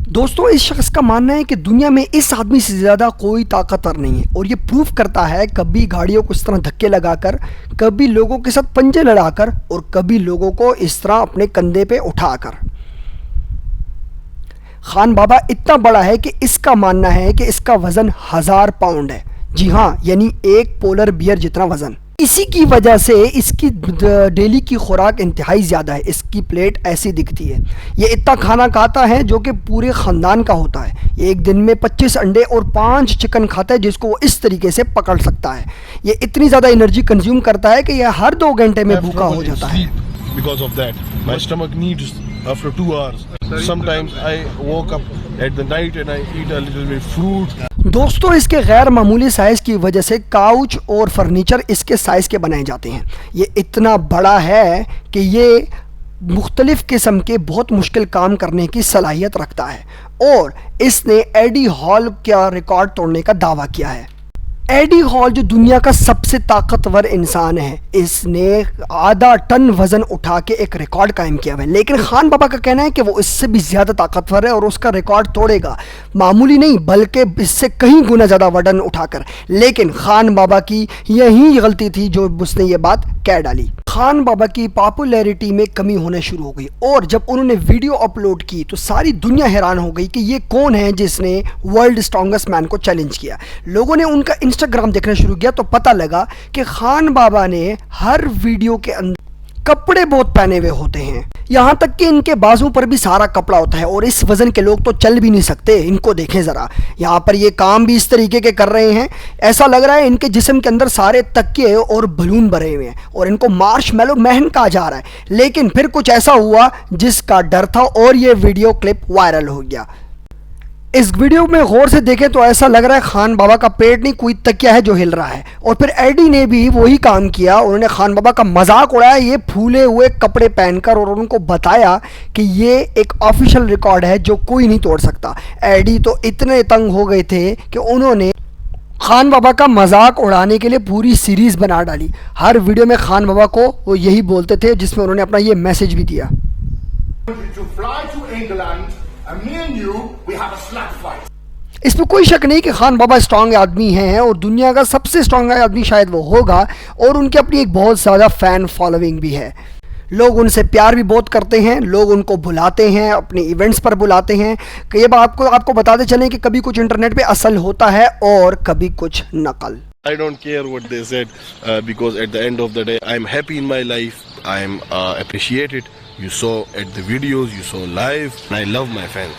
दोस्तों, इस शख्स का मानना है कि दुनिया में इस आदमी से ज़्यादा कोई ताकतवर नहीं है और ये प्रूफ करता है कभी गाड़ियों को इस तरह धक्के लगाकर, कभी लोगों के साथ पंजे लड़ाकर और कभी लोगों को इस तरह अपने कंधे पे उठाकर। खान बाबा इतना बड़ा है कि इसका मानना है कि इसका वज़न 1000 पाउंड है। जी हाँ, यानी एक पोलर बियर जितना वज़न। इसी की वजह से इसकी डेली की खुराक इंतहाई ज़्यादा है। इसकी प्लेट ऐसी दिखती है। ये इतना खाना खाता है जो कि पूरे ख़ानदान का होता है। ये एक दिन में 25 अंडे और 5 चिकन खाता है, जिसको वो इस तरीके से पकड़ सकता है। ये इतनी ज़्यादा एनर्जी कंज्यूम करता है कि यह हर 2 घंटे में भूखा हो जाता है। Because of that, my stomach needs after 2 hours. Sometimes I woke up at the night and I eat a little bit fruit. दोस्तों, इसके गैर मामूली साइज़ की वजह से काउच और फर्नीचर इसके साइज़ के बनाए जाते हैं। ये इतना बड़ा है कि ये मुख्तलिफ़ किस्म के बहुत मुश्किल काम करने की सलाहियत रखता है और इसने एडी हॉल का रिकॉर्ड तोड़ने का दावा किया है। एडी हॉल जो दुनिया का सबसे ताकतवर इंसान है, इसने आधा टन वज़न उठा के एक रिकॉर्ड कायम किया हुआ है। लेकिन खान बाबा का कहना है कि वो इससे भी ज़्यादा ताकतवर है और उसका रिकॉर्ड तोड़ेगा, मामूली नहीं बल्कि इससे कहीं गुना ज़्यादा वज़न उठाकर। लेकिन खान बाबा की यही गलती थी जो उसने ये बात कह डाली। खान बाबा की पॉपुलैरिटी में कमी होने शुरू हो गई और जब उन्होंने वीडियो अपलोड की तो सारी दुनिया हैरान हो गई कि ये कौन है जिसने वर्ल्ड स्ट्रॉन्गेस्ट मैन को चैलेंज किया। लोगों ने उनका इंस्टाग्राम देखना शुरू किया तो पता लगा कि खान बाबा ने हर वीडियो के अंदर कपड़े बहुत पहने हुए होते हैं, यहाँ तक कि इनके बाजू पर भी सारा कपड़ा होता है और इस वज़न के लोग तो चल भी नहीं सकते। इनको देखें ज़रा, यहाँ पर ये काम भी इस तरीके के कर रहे हैं। ऐसा लग रहा है इनके जिस्म के अंदर सारे तकिए और बलून भरे हुए हैं और इनको मार्शमैलो मैन कहा जा रहा है। लेकिन फिर कुछ ऐसा हुआ जिसका डर था और ये वीडियो क्लिप वायरल हो गया। इस वीडियो में गौर से देखें तो ऐसा लग रहा है खान बाबा का पेट नहीं, कोई तकिया है जो हिल रहा है। और फिर एडी ने भी वही काम किया, उन्होंने खान बाबा का मजाक उड़ाया ये फूले हुए कपड़े पहनकर और उनको बताया कि ये एक ऑफिशियल रिकॉर्ड है जो कोई नहीं तोड़ सकता। एडी तो इतने तंग हो गए थे कि उन्होंने खान बाबा का मजाक उड़ाने के लिए पूरी सीरीज़ बना डाली। हर वीडियो में खान बाबा को वो यही बोलते थे, जिसमें उन्होंने अपना ये मैसेज भी दिया। इसमें कोई शक नहीं कि खान बाबा स्ट्रांग आदमी हैं और दुनिया का सबसे स्ट्रांग आदमी शायद वो होगा और उनकी अपनी एक बहुत ज़्यादा फ़ैन फॉलोइंग भी है। लोग उनसे प्यार भी बहुत करते हैं, लोग उनको बुलाते हैं, अपने इवेंट्स पर बुलाते हैं। कई बार आपको बताते चलें कि कभी कुछ इंटरनेट पे असल होता है और कभी कुछ नकल। I don't care what they said because at the end of the day I'm happy in my life. I'm appreciated. You saw at the videos, you saw live, and I love my fans.